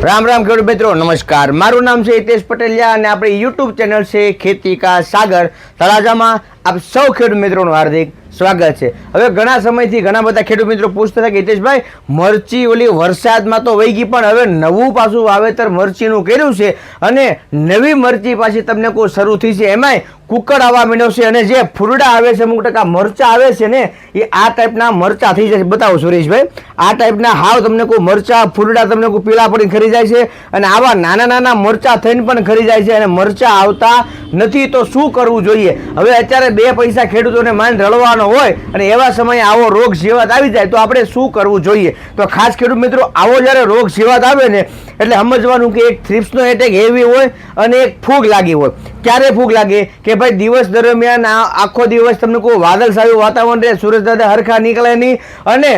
રામ રામ ખેડૂત મિત્રો, નમસ્કાર. મારું નામ છે હિતેશ પટેલિયા અને આપણી યુટ્યુબ ચેનલ છે ખેતી કા સાગર તળાજામાં આપ સૌ ખેડૂત મિત્રોનું હાર્દિક સ્વાગત છે. હવે ઘણા સમયથી ઘણા બધા ખેડૂત મિત્રો પૂછતા હતા કે હિતેશભાઈ, મરચી ઓલી વરસાદમાં તો વહી ગઈ, પણ હવે નવું પાછું વાવેતર મરચીનું કર્યું છે અને નવી મરચી પાછી તમને કોઈ શરૂ થઈ છે, એમાંય કુકર આવવા માંડ્યો છે અને જે ફૂરડા આવે છે, અમુક ટકા મરચા આવે છે ને, એ આ ટાઈપના મરચા થઈ જાય છે. બતાવો સુરેશભાઈ, આ ટાઈપના હાવ તમને કોઈ મરચા ફૂરડા તમને કોઈ પીળા પડીને ખરી જાય છે અને આવા નાના નાના મરચા થઈને પણ ખરી જાય છે અને મરચા આવતા નથી. તો શું કરવું જોઈએ? હવે અત્યારે બે પૈસા ખેડૂતોને માંડ રળવાનો હોય અને એવા સમયે આવો રોગ જીવાત આવી જાય તો આપણે શું કરવું જોઈએ? તો ખાસ ખેડૂત મિત્રો, આવો જ્યારે રોગ જીવાત આવે ને એટલે સમજવાનું કે એક થ્રિપ્સનો એટેક હેવી હોય અને એક ફૂગ લાગી હોય. ક્યારે ફૂગ લાગે કે ભાઈ દિવસ દરમિયાન આખો દિવસ તમને કોઈ વાદળછાયું વાતાવરણ રહે, સૂરજ દાદા હરખા નીકળે નહીં અને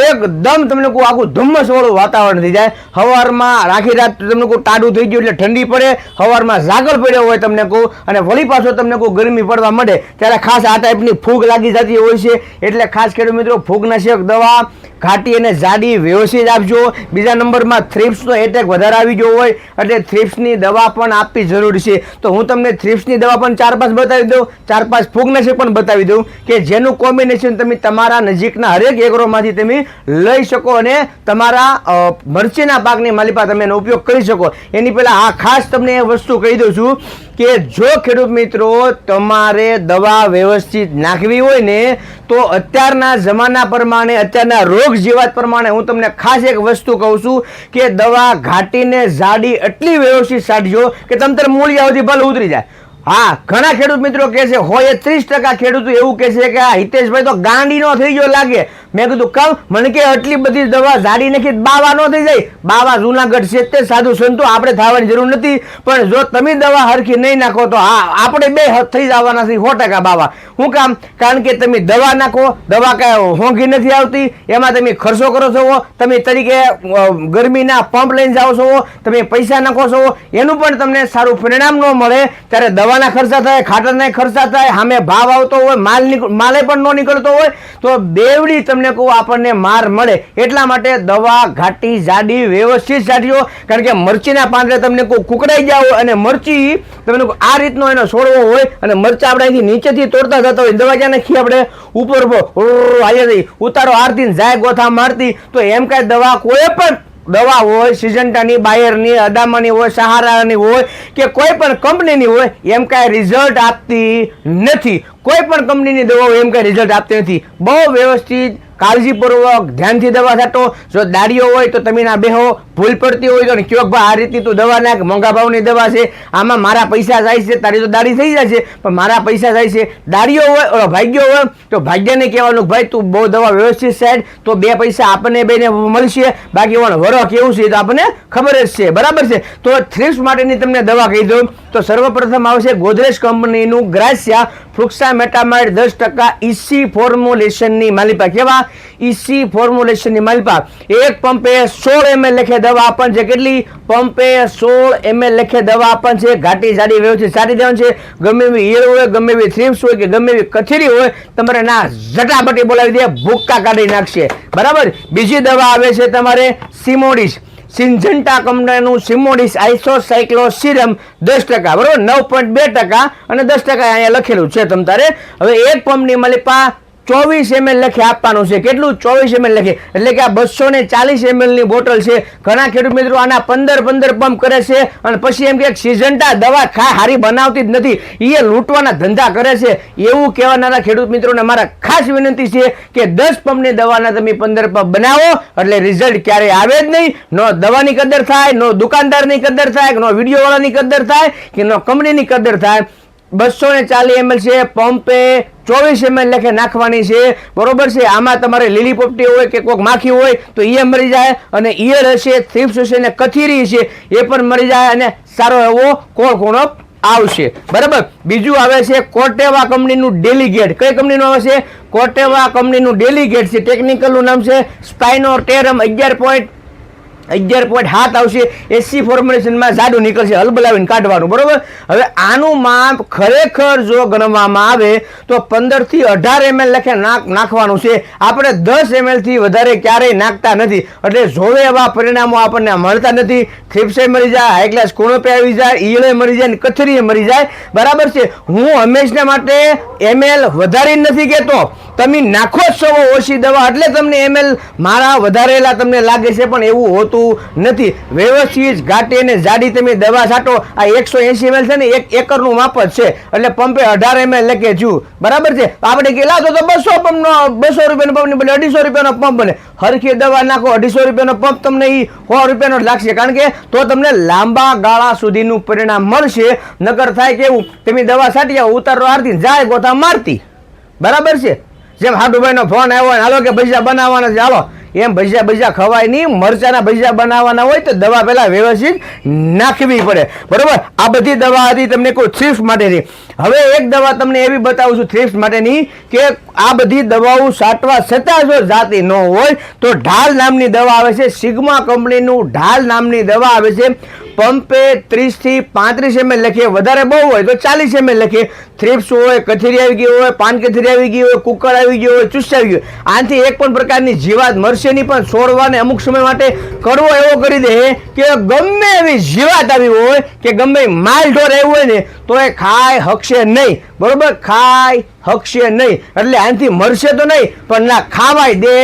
એકદમ તમને કોઈ આખું ધુમ્મસવાળું વાતાવરણ થઈ જાય. સવારમાં રાખી રાત તમને કોઈ ટાઢું થઈ ગયું એટલે ઠંડી પડે, સવારમાં ઝાકળ પડ્યો હોય તમને કહું અને વળી પાછો તમને કોઈ ગરમી પડવા માંડે, ત્યારે ખાસ આ ટાઈપની ફૂગ લાગી જતી હોય છે. એટલે ખાસ ખેડૂત મિત્રો, ફૂગનાશક દવા ઘાટી અને જાડી વ્યવસ્થિત આપજો. બીજા નંબરમાં થ્રિપ્સનો એટેક વધારે આવી ગયો હોય એટલે થ્રિપ્સની દવા પણ આપવી જરૂરી છે. તો હું તમને થ્રિપ્સની દવા પણ 4-5 બતાવી દઉં, 4-5 ફૂગનાશક પણ બતાવી દઉં કે જેનું કોમ્બિનેશન તમે તમારા નજીકના હરેક એગ્રોમાંથી તમે લઈ શકો અને તમારા મરચીના પાકની માલિપા તમે એનો ઉપયોગ કરી શકો. એની પહેલાં આ ખાસ તમને એ વસ્તુ કહી દઉં છું કે જો ખેડૂત મિત્રો તમારે દવા વ્યવસ્થિત નાખવી હોય ને તો અત્યારના જમાના પ્રમાણે, અત્યારના રોગ જીવાત પ્રમાણે હું તમને ખાસ એક વસ્તુ કહું છું કે દવા ઘાટીને જાડી એટલી વ્યવસ્થિત છાંટજો કે તમતર મૂળિયા સુધી ભલે ઉતરી જાય. હા, ઘણા ખેડૂત મિત્રો કહે છે, હોય 30% ખેડૂતો એવું કહે છે કે આ હિતેશભાઈ તો ગાંડીનો થઈ ગયો લાગે. મેં કીધું કેમ? મને કે આટલી બધી દવા જાડી નાખી બાવા ન થઈ જાય. બાવા જૂનાગઢ છે તે સાધુ સંતો, આપણે થવાની જરૂર નથી. પણ જો તમે દવા હરખી નહીં નાખો તો હા, આપણે બે થઈ જવાના છે 100% બાવા. શું કામ? કારણ કે તમે દવા નાખો, દવા કાંઈ હોંઘી નથી આવતી, એમાં તમે ખર્ચો કરો છો, તમે તરીકે ગરમીના પંપ લઈને જાઓ છો, તમે પૈસા નાખો છો, એનું પણ તમને સારું પરિણામ ન મળે. ત્યારે દવાના ખર્ચા થાય, ખાતરના ખર્ચા થાય, સામે ભાવ આવતો હોય, માલે પણ ન નીકળતો હોય તો બેવડી તમને કહું આપણને માર મળે. એટલા માટે દવા ઘાટી જાડી વ્યવસ્થિત છાંટજો. કારણ કે મરચીના પાંદડે તમને કોઈ કુકડાઈ જાવ અને મરચી તમને આ રીતનો એનો છોડવો હોય અને મરચા આપણે અહીંથી નીચેથી તોડતા જતા હોય, દવા ક્યાં નાખી આપણે ઉપર ઉતારો હારતી જાય ગોથા મારતી, તો એમ કાંઈ દવા કોઈ પણ દવા હોય, સિજન્ટાની, બાયરની, અદામાની હોય, સહારાની હોય કે કોઈ પણ કંપનીની હોય, એમ કાંઈ રિઝલ્ટ આપતી નથી. કોઈ પણ કંપનીની દવાઓ એમ કાંઈ રિઝલ્ટ આપતી નથી. બહુ વ્યવસ્થિત કાળજીપૂર્વક ધ્યાનથી દવા છાંટો. જો દાડીઓ હોય તો તમે ના બેહો, ભૂલ પડતી હોય તો કયો ભાઈ આ રીતની તું દવા નાખ, મોંઘા ભાવની દવા છે, આમાં મારા પૈસા જાય છે, તારી તો દાડી થઈ જાય છે પણ મારા પૈસા જાય છે. દાડીઓ હોય, ભાગ્યો હોય તો ભાગ્યને કહેવાનું ભાઈ તું બહુ દવા વ્યવસ્થિત સાઈડ તો બે પૈસા આપણને બેને મળશે. બાકી વરો કેવું છે તો આપણને ખબર જ છે, બરાબર છે. તો થ્રિપ્સ માટેની તમને દવા કહી દઉં તો સર્વપ્રથમ આવશે ગોદરેજ કંપનીનું ગ્રાસિયા ફ્લુક્સામેટામાઇડ 10% ઇસી ફોર્મ્યુલેશનની માલિપા. કેવા? ઇસી ફોર્મ્યુલેશનની માલિપા. એક પંપે 16 ml લેખે દવા આપણ છે. કેટલી? પંપે 16 ml લેખે દવા આપણ છે. ઘાટી જાડી વ્યવસ્થિત છાંટી દેવાનું છે. ગમે એવી ઈયળ હોય, ગમે એવી થ્રિપ્સ હોય કે ગમે એવી કથેરી હોય, તમારે ના ઝટાપટી બોલાવી દે, ભૂક્કા કાઢી નાખશે, બરાબર. બીજી દવા આવે છે તમારે સિમોડિસ, સિન્જન્ટા કંપનીનું સિમોડિસ આઇસોસાયક્લોસીરમ 10%, બરાબર, 9.2% અને 10% અહીંયા લખેલું છે તમ તારે. હવે એક પંપની માલિપા 24 ml લેખે આપવાનું છે. કેટલું? 24 ml લેખે, એટલે કે આ 240 ml ની બોટલ છે. ઘણા ખેડૂત મિત્રો આના 15 પંપ કરે છે અને પછી એમ કે સિજન્ટા દવા હારી બનાવતી જ નથી, એ લૂંટવાના ધંધા કરે છે. એવું કહેવાના ખેડૂત મિત્રોને મારા ખાસ વિનંતી છે કે 10 પંપની દવાના તમે 15 પંપ બનાવો એટલે રિઝલ્ટ ક્યારેય આવે જ નહીં. નો દવાની કદર થાય, નો દુકાનદારની કદર થાય, નો વિડીયોવાળાની કદર થાય કે નો કંપનીની કદર થાય. 240 ml છે, પંપે 24 ml લેખે નાખવાની છે, બરોબર છે. આમાં તમારે લીલી પોપટી હોય કે કોઈક માખી હોય તો એ મરી જાય અને ઈયળ હશે, થ્રિપ્સ હશે ને કથીરી છે એ પણ મરી જાય અને સારો એવો કોળકોણો આવશે, બરાબર. બીજું આવે છે કોર્ટેવા કંપનીનું ડેલિગેટ. કઈ કંપનીનું આવે છે? કોર્ટેવા કંપનીનું ડેલિગેટ છે. ટેકનિકલનું નામ છે સ્પાઇનોટેરમ 11. 11.7 આવશે. એસી ફોર્મ્યુલેશનમાં જાડું નીકળશે, હલબલાવીને કાઢવાનું, બરોબર. હવે આનું માપ ખરેખર જો ગણવામાં આવે તો 15 થી 18 ml લખે નાખવાનું છે. આપણે 10 ml થી વધારે ક્યારેય નાખતા નથી, એટલે જોવે એવા પરિણામો આપણને મળતા નથી. થ્રિપ્સે મરી જાય, હાઈ ક્લાસ કોણપે આવી જાય, ઈયળે મરી જાય, કથરીએ મરી જાય, બરાબર છે. હું હંમેશા માટે ml વધારી નથી કહેતો, તમે નાખો જ છો ઓછી દવા એટલે તમને ml મારા વધારેલા તમને લાગે છે, પણ એવું હોતું નથી. વ્યવસ્થિત ઘાટી અને જાડી તમે દવા છાંટો. આ 180 ml છે ને 1 એકરનું માપ જ છે, એટલે પંપે 18 ml લખે છું, બરાબર છે. આપણે કેટલા તો 200 પંપનો 200 રૂપિયાનો પંપ બને, 250 રૂપિયાનો પંપ બને. હરખી દવા નાખો, 250 રૂપિયાનો પંપ તમને એ 100 રૂપિયાનો લાગશે, કારણ કે તો તમને લાંબા ગાળા સુધીનું પરિણામ મળશે. નકર થાય કેવું, તમે દવા છાંટી આવો, ઉતારો આરતી જાય ગોથા મારતી, બરાબર છે. જેમ હાડુભાઈનો ફોન આવ્યો, હાલો કે ભજીયા બનાવવાના છે, હાલો, એમ ભજીયા ખવાય નહીં. મરચાના ભજીયા બનાવવાના હોય તો દવા પહેલા વ્યવસ્થિત નાખવી પડે, બરોબર. આ બધી દવા હતી તમને કોઈ થ્રિપ્સ માટેની. હવે એક દવા તમને એવી બતાવું છું થ્રિપ્સ માટેની, કે આ બધી દવાઓ છાંટવા છતાં જો જાતી ન હોય તો ઢાલ નામની દવા આવે છે. સિગ્મા કંપનીનું ઢાલ નામની દવા આવે છે. પંપે 30 થી 35 ml લખીએ, વધારે બહુ હોય તો 40 ml લખીએ. થ્રિપ્સ હોય, કથેરી આવી ગઈ હોય, પાન કથેરી આવી ગઈ હોય, કુકર આવી ગયો હોય, ચુસ્સ આવી ગયું, આનાથી એક પણ પ્રકારની જીવાત મરશે નહીં. પણ છોડવાને અમુક સમય માટે કડવો એવો કરી દે કે ગમે એવી જીવાત આવી હોય કે ગમે માલ ઢોર એવું હોય ને તો એ ખાય હકશે નહીં, બરોબર, ખાય હકશે નહીં. એટલે આનાથી મરશે તો નહીં, પણ ના ખાવાય દે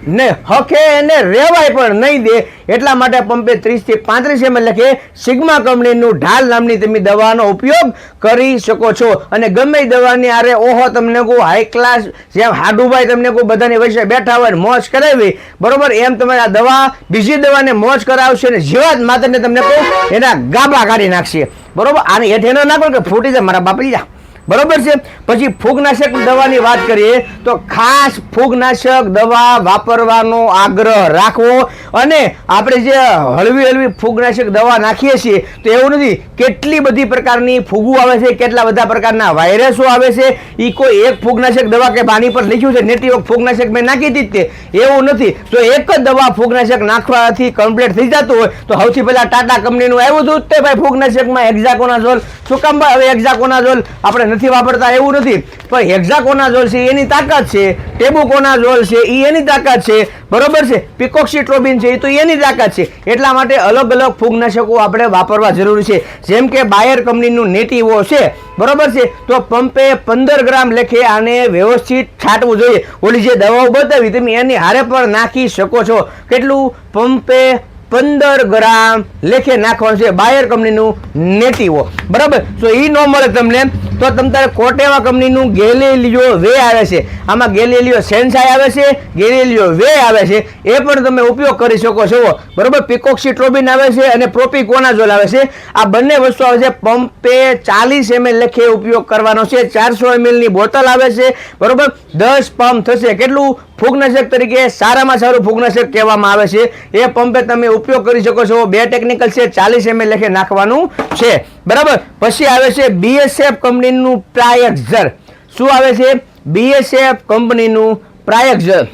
ને હકે એને રેવાય પણ નહીં દે. એટલા માટે પંપે 30 થી 35 ml લખે સિગ્મા કંપનીનું ઢાલ નામની તમે દવાનો ઉપયોગ કરી શકો છો. અને ગમે દવાની આરે ઓહો તમને કહું હાઈ ક્લાસ, જેમ હાડુભાઈ તમને કહું બધાની વચ્ચે બેઠા હોય ને મોજ કરાવી, બરોબર, એમ તમે આ દવા બીજી દવાને મોજ કરાવશે ને જીવાત માતરને તમને કહું એના ગાબા કાઢી નાખશે, બરોબર. આને હેઠે ન નાખો કે ફૂટી જાય મારા બાપડી જા, બરોબર છે. પછી ફૂગનાશક દવાની વાત કરીએ તો ખાસ ફૂગનાશક દવા વાપરવાનો આગ્રહ રાખવો. અને આપણે જે હળવી ફૂગનાશક દવા નાખીએ છીએ તો એવું નથી, કેટલી બધી પ્રકારની ફૂગો આવે છે, કેટલા બધા પ્રકારના વાયરસો આવે છે. એ કોઈ એક ફૂગનાશક દવા કે બાની પર લખ્યું છે નેટિવ ફૂગનાશક મેં નાખી દીધી, એવું નથી. જો એક જ દવા ફૂગનાશક નાખવાથી કમ્પ્લીટ થઈ જતું હોય તો સૌથી પહેલા ટાટા કંપનીનું આવ્યું હતું તે ભાઈ ફૂગનાશકમાં હેક્ઝાકોનાઝોલ. શું કામ ભાઈ? હવે હેક્ઝાકોનાઝોલ આપણે નથી વાપરતા એવું નથી, પણ હેક્ઝાકોનાઝોલ છે એની તાકાત છે, ટેબુકોનાઝોલ છે એ એની તાકાત છે, બરોબર છે. પિકોક્સીટ્રોબિન છે એ તો એની તાકાત છે. એટલા માટે અલગ અલગ ફૂગનાશકો આપણે વાપરવા જરૂરી છે. જેમ કે બાયર કંપનીનું નેટિવો છે, બરોબર છે, તો પંપે 15 ગ્રામ લેખે આને વ્યવસ્થિત છાંટવું જોઈએ. ઓલી જે દવાઓ બતાવી તમે એની હારે પણ નાખી શકો છો. કેટલું? પંપે 15 ગ્રામ લેખે નાખવાનું છે બાયર કંપનીનું નેટિવો, બરાબર. તો એ ન મળે તમને તો તમારે કોટેવા કંપનીનું ગેલેલિયો વે આવે છે. આમાં ગેલેલિયો સેન્સાઈ આવે છે, ગેલેલિયો વે આવે છે, એ પણ તમે ઉપયોગ કરી શકો છો, બરોબર. પિકોક્સીટ્રોબિન આવે છે અને પ્રોપિકોનાઝોલ આવે છે. આ બંને વસ્તુ આવે છે. પંપે 40 ml લેખે ઉપયોગ કરવાનો છે. 400 ml ની બોટલ આવે છે, બરોબર. 10 પંપ થશે. કેટલું? ફૂગનાશક તરીકે સારામાં સારું ફૂગનાશક કહેવામાં આવે છે. એ પંપે તમે ઉપયોગ કરી શકો છો. 2 ટેકનિકલ છે, 40 ml લેખે નાખવાનું છે, બરાબર. પછી આવે છે BSF કંપનીનું પ્રાયક્ઝર. શું આવે છે? BSF કંપનીનું પ્રાયક્ઝર.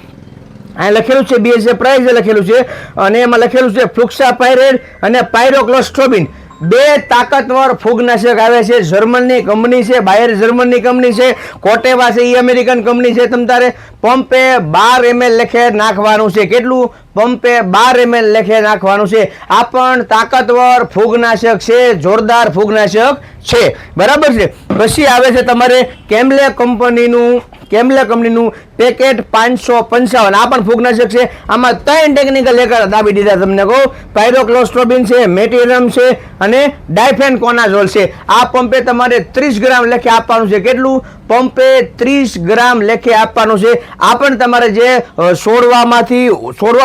અહીં લખેલું છે BSF પ્રાયક્ઝર લખેલું છે, અને એમાં લખેલું છે ફ્લુક્સાપાયરેટ અને પાયરોક્લોસ્ટ્રોબિન. 2 તાકાતવર ફૂગનાશક આવે છે. જર્મનની કંપની છે, બાયર જર્મનની કંપની છે, કોટેવા છે એ અમેરિકન કંપની છે. તમારે પંપે 12 ml લેખે નાખવાનું છે. કેટલું? પંપે 12 ml લેખે નાખવાનું છે. આ પણ તાકાતવર ફૂગનાશક છે, જોરદાર ફૂગનાશક છે, બરાબર છે. પછી આવે છે તમારે કેમ્લે કંપનીનું પેકેટ 555. આ પણ ફૂગનાશક છે. આમાં 3 ટેકનિકલ એકર દાબી દીધા તમને કહું. પાયરોક્લોસ્ટ્રોબિન છે, મેટિરમ છે અને ડાયફેનકોનાઝોલ છે. આ પંપે તમારે 30 ગ્રામ લેખે આપવાનું છે. કેટલું? પંપે 30 ગ્રામ લેખે આપવાનું છે. આ પણ તમારે જે છોડવા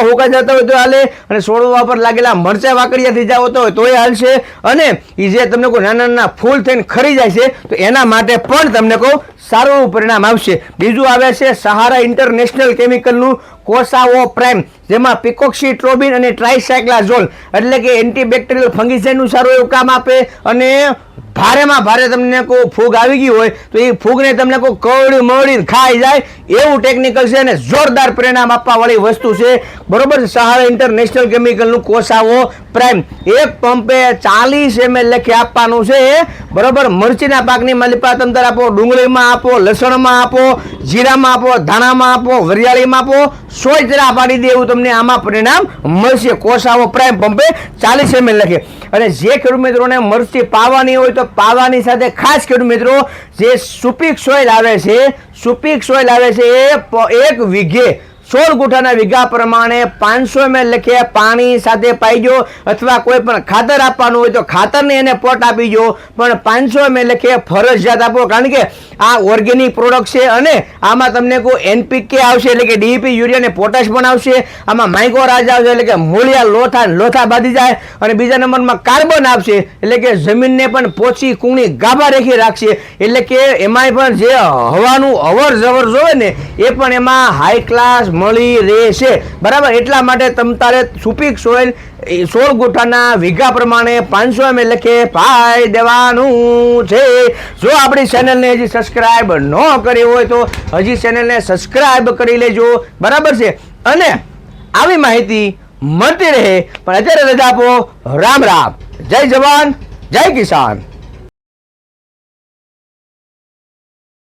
હુકા જતા હોય તો હાલે, અને છોડવા પર લાગેલા મરચા વાકડિયા થઈ જાવ તો તોય હાલશે, અને એ જે તમને કોઈ નાના ફૂલ થઈને ખરી જાય છે તો એના માટે પણ તમને કહું સારું પરિણામ આવશે. બીજું આવે છે સહારા ઇન્ટરનેશનલ કેમિકલનું કોસાવો પ્રાઇમ, જેમાં પિકોક્સીટ્રોબિન અને ટ્રાઇસાયક્લાઝોલ એટલે કે એન્ટીબેક્ટેરિયલ ફંગીસાઇડનું સારું એવું કામ આપે, અને ભારેમાં ભારે તમને કોઈ ફૂગ આવી ગઈ હોય તો એ ફૂગને તમને કોઈ કવડી મવડી ખાઈ જાય એવું ટેકનિકલ છે અને જોરદાર પરિણામ આપવા વાળી વસ્તુ છે, બરોબર છે. સહારા ઇન્ટરનેશનલ કેમિકલનું કોસાવો પ્રાઇમ એક પંપે 40 ml લખી આપવાનું છે, બરોબર. મરચીના પાકની માલિપા તમતાર આપો, ડુંગળીમાં આપો, લસણમાં આપો, જીરામાં આપો, ધાણામાં આપો, વરિયાળીમાં આપો, 100 જરા પાડી દે એવું તમને આમાં પરિણામ મળશે. કોસાવો પ્રાઇમ પંપે 40 ml લખે. અને જે ખેડૂત મિત્રોને મરચી પાવાની હોય તો પાવાની સાથે ખાસ ખેડૂત મિત્રો જે સુપીક સોઇલ આવે છે, સુપીક સોઇલ આવે છે એ 1 વીઘે 16 ગુઠાના વીઘા પ્રમાણે 500 ml લખે પાણી સાથે પાઈજો, અથવા કોઈ પણ ખાતર આપવાનું હોય તો ખાતરને એને પોટ આપીજો, પણ 500 ml લખે ફરજિયાત આપો. કારણ કે આ ઓર્ગેનિક પ્રોડક્ટ છે અને આમાં તમને કોઈ એનપીકે આવશે એટલે કે ડીઈપી યુરિયા ને પોટાશ પણ આવશે, આમાં માઇક્રોરાજ આવશે એટલે કે મૂળિયા લોથા બાંધી જાય, અને બીજા નંબરમાં કાર્બન આવશે એટલે કે જમીનને પણ પોચી કુણી ગાભા રેખી રાખશે, એટલે કે એમાંય પણ જે હવાનું અવર જવર જોવે ને એ પણ એમાં હાઈ ક્લાસ મળી રહેશે, બરાબર. એટલા માટે તમતારે સુપીક સોઇલ 16 ગુઠાના વીઘા પ્રમાણે 500 ml લખે પાઈ દેવાનું છે. જો આપણી ચેનલને હજી સબસ્ક્રાઇબ ન કરી હોય તો હજી ચેનલને સબસ્ક્રાઇબ કરી લેજો, બરાબર છે. અને આવી માહિતી મળતી રહે, પણ અત્યારે રજા આપો. રામ રામ, જય જવાન, જય કિસાન.